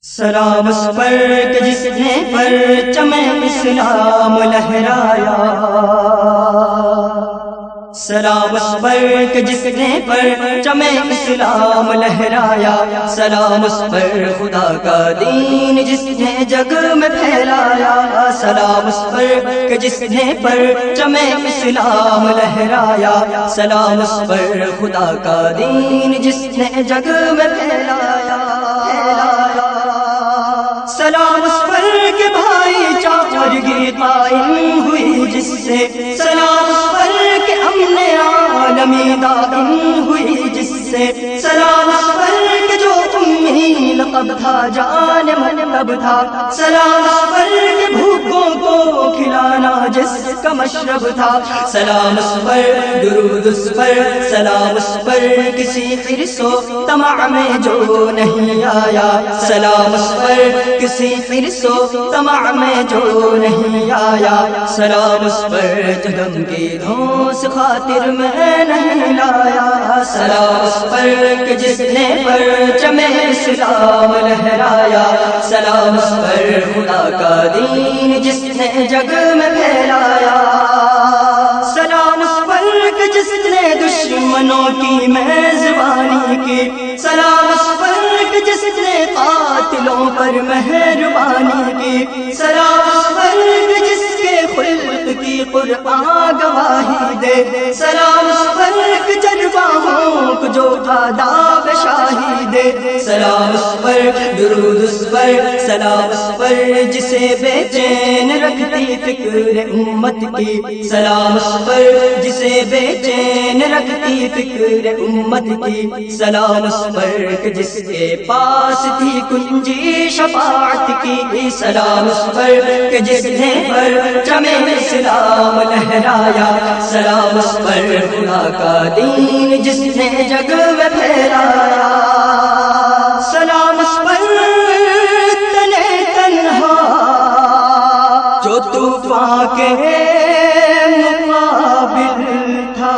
سلام اس پر کہ جس نے پرچم اسلام لہرایا، سلام اس پر کہ جس نے پرچم اسلام لہرایا، سلام اس پر خدا کا دین جس نے جگ میں پھیلایا، سلام اس پر کہ جس نے پرچم اسلام لہرایا، سلام اس پر خدا کا دین جس نے جگ میں پھیلایا۔ سلام اس پر کہ بھائی چارگی قائم ہوئی جس سے، سلام اس پر کہ امن عالمی دائم ہوئی جس سے، سلام اس پر کہ جو امی لقب تھا جان مطلب تھا، سلام اس پر کہ بھوکوں کو کھلانا جس کا مشرب تھا، سلام اس پر درود اس پر، سلام اس پر کسی حرص و طمع میں جو نہیں آیا، سلام اس پر کسی حرص و طمع میں جو نہیں آیا، سلام اس پر جہنم کی دھوس خاطر میں نہیں لایا، سلام اس پر کہ جس نے پرچم اسلام لہرایا، سلام اس پر خدا کا دین جس نے جگ میں پھیلایا، سلام اس پر کہ جس نے دشمنوں کی میزبانی کی، سلام اس پر کہ جس نے قاتلوں پر مہربانی کی، سلام اس پر کہ جس کے خلق کی قرآن گواہی دے، سلام اس پر کہ جرباہوں کو جو آداب شاہی دے، سلام اس پر درود اس پر، سلام اس پر جسے بے چین رکھتی فکر امت کی، سلام اس پر جسے بے چین رکھتی فکر امت کی، سلام اس پر کہ جس کے پاس تھی کنجی شفاعت کی، سلام اس پر کہ جس نے پرچم اسلام لہرایا، سلام اس پر خدا کا دین جس نے جگ میں پھیلایا، سلام اس پر تنے تنہا جو طوفان کے مقابل تھا،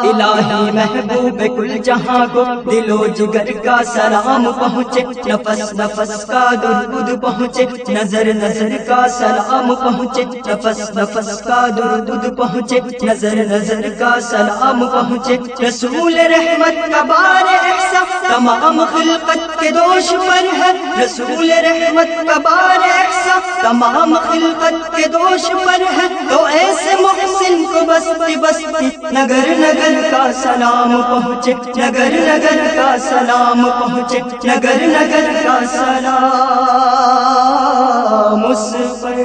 الہی محبوب کل جہاں کو دل و جگر کا سلام پہنچے، نفس نفس کا درود پہنچے، نظر نظر کا سلام پہنچے، نفس نفس کا درود پہنچے، نظر نظر کا سلام پہنچے، رسول رحمت کا بار احسان تمام خلقت کے دوش پر ہے، رسول رحمت کا بار احسان تمام خلقت کے دوش پر ہے، تو ایسے محسن کو بستی بستی نگر نگر کا سلام پہنچے، نگر نگر کا سلام پہنچے، نگر نگر کا سلام اس پر،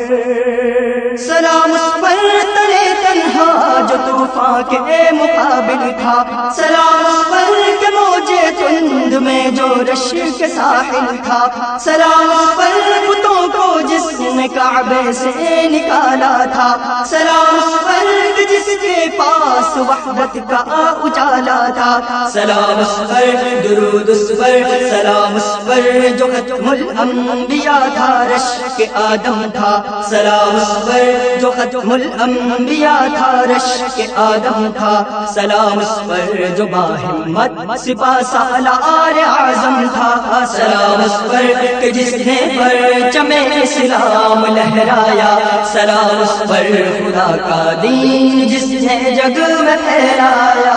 سلام اس پر تنے تنہا جو طوفان کے مقابل تھا، سلام اس پر کہ موجے تند میں جو رش کے ساحل تھا، سلام اس پر بتوں کو جس نے کعبے سے نکالا تھا، سلام اس پر کہ جس کے پاس وحدت کا اجالا تھا، سلام اس پر درود اس پر، سلام اس پر جو ختم الانبیاء تھا رش کے آدم تھا، سلام اس پر جو ختم الانبیاء تھا رش کے آدم تھا، سلام اس پر جو باہمت سپاہ سالار اعظم تھا، سلام اس پر کہ جس نے پرچم اسلام لہرایا، سلام اس پر خدا کا دین جس نے جگ میں پھیلایا،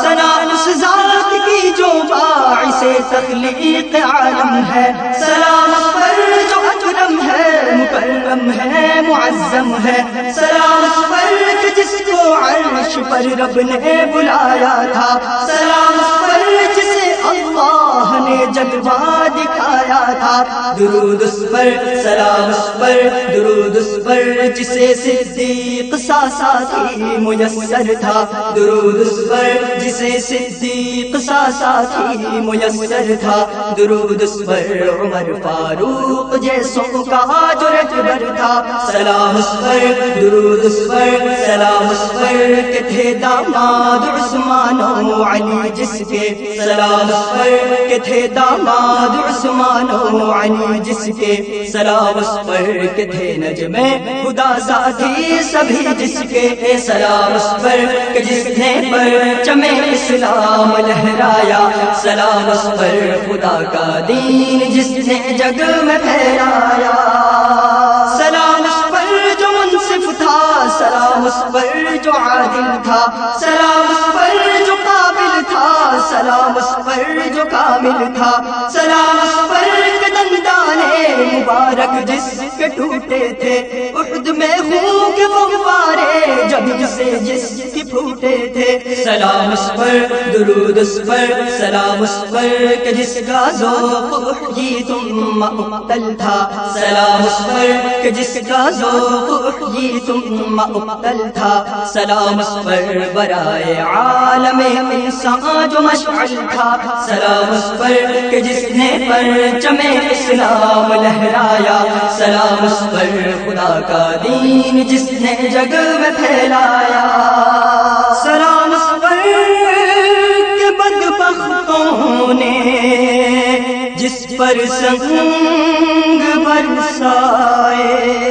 سلام اس ذات کی جو باعث تخلیق عالم ہے، سلام اس پر جو اکرم ہے مکرم ہے معظم ہے، سلام اس پر کہ جس کو عرش پر رب نے بلایا تھا، سلام اس پر جسے اللہ نے جلوہ دکھایا تھا، درود اس پر، سلام اس پر، درود اس پر جسے صدیق سا ساتھی میسر تھا، درود اس پر جسے صدیق سا ساتھی میسر تھا، درود اس پر عمر فاروق جیسوں کا جو رہبر تھا، سلام اس پر درود اس پر، سلام اس پر کہ تھے داماد عثمان و علی جس کے، سلام اس پر کہ تھے داماد عثمان و عنی جس کے سلام اس پر کہ تھے نجم خدا ساتھی سبھی جس کے سلام اس پر کہ جس نے پرچم اسلام لہرایا سلام اس پر خدا کا دین جس نے جگ میں پھیلایا سلام اس پر جو منصف تھا سلام اس پر جو عادل تھا سلام اس پر جو قابل تھا سلام اس پر جو کامل تھا سلام اس پر کہ دندانے مبارک جس کے ٹوٹے تھے احد میں خون کے فوارے جب سے جس کی پھوٹے تھے سلام اس پر درود اس پر سلام اس پر کہ جس کا ذوق احیی ثم اقتل تھا سلام اس پر کہ جس کا ذوق احیی ثم اقتل تھا سلام اس پر برائے عالم انسان جو مشعل تھا سلام اس پر کہ جس نے پرچم اسلام لہرایا سلام اس پر خدا کا دین جس نے جگ میں پھیلایا سلام اس پر کہ بدبختوں نے جس پر سنگ برسائے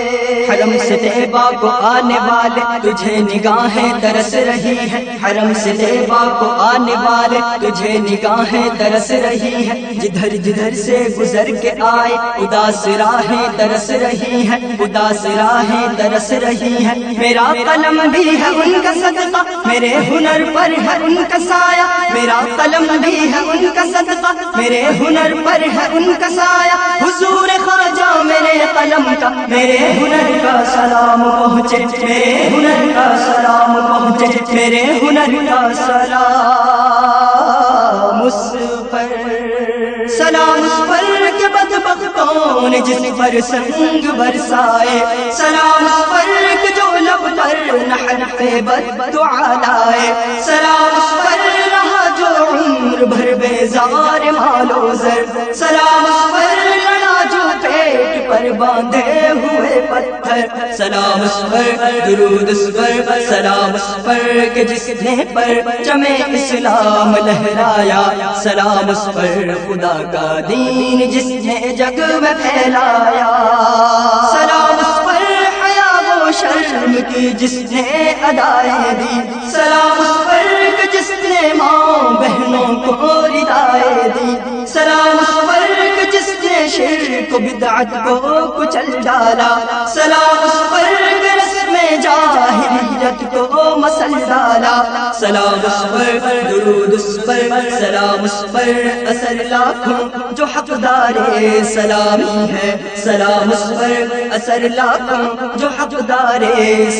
حرم سے طیبہ کو آنے والے تجھے نگاہیں ترس رہی ہے حرم سے طیبہ کو آنے والے تجھے نگاہیں ترس رہی ہے جدھر جدھر سے گزر کے آئے اداس راہیں ترس رہی ہیں اداس راہیں ترس رہی ہیں میرا قلم بھی ہے ان کا صدقہ میرے ہنر پر ہے ان کا سایہ میرا قلم بھی ہے ان کا صدقہ میرے ہنر پر ہے ان کا سایہ حضور خواجہ میرے قلم کا میرے ہنر کا سلام پہنچے میرے ہنر کا سلام پہنچے میرے ہنر کا سلام اس پر سلام اس پر کہ بدبختوں نے جس پر سنگ برسائے سلام اس پر کہ جو لب پر نحر پہ بددعا لائے سلام اس پر رہا جو عمر بھر بیزار مال و زر سلام اس پر لڑا جو پیٹ پر باندھے ہوئے پتھر سلام اس پر درود اس پر سلام اس پر کہ جس نے پرچم اسلام لہرایا سلام اس پر خدا کا دین جس نے جگ میں پھیلایا سلام اس پر حیا و شرم کی جس نے ادائیں دی سلام اس پر کہ جس نے ماں بہنوں کو ردائیں دی سلام اس پر کہ جس نے شرک و بدعت کو کچل ڈالا سلام اس پر کہ رسم جاہلیت کو مسل ڈالا سلام اس پر درود اس پر سلام اس پر اثر لاکھوں جو حقدار سلامی ہے سلام اس پر اثر لاکھوں جو حقدار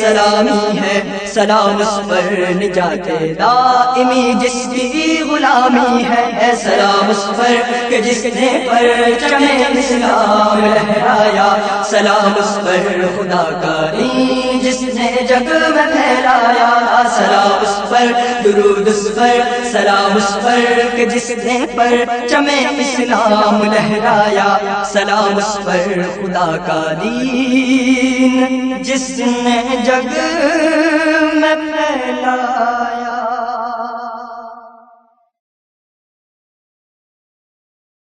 سلامی ہے سلام اس پر نجات دائمی جس کی غلامی ہے سلام اس پر کہ جس نے پرچم اسلام لہرایا سلام اس پر خدا کا دین جس نے جگ میں پھیلایا سلام اس پر درود اس پر سلام اس پر کہ جس نے پرچم اسلام لہرایا سلام اس پر خدا کا دین جس نے جگ میں پھیلایا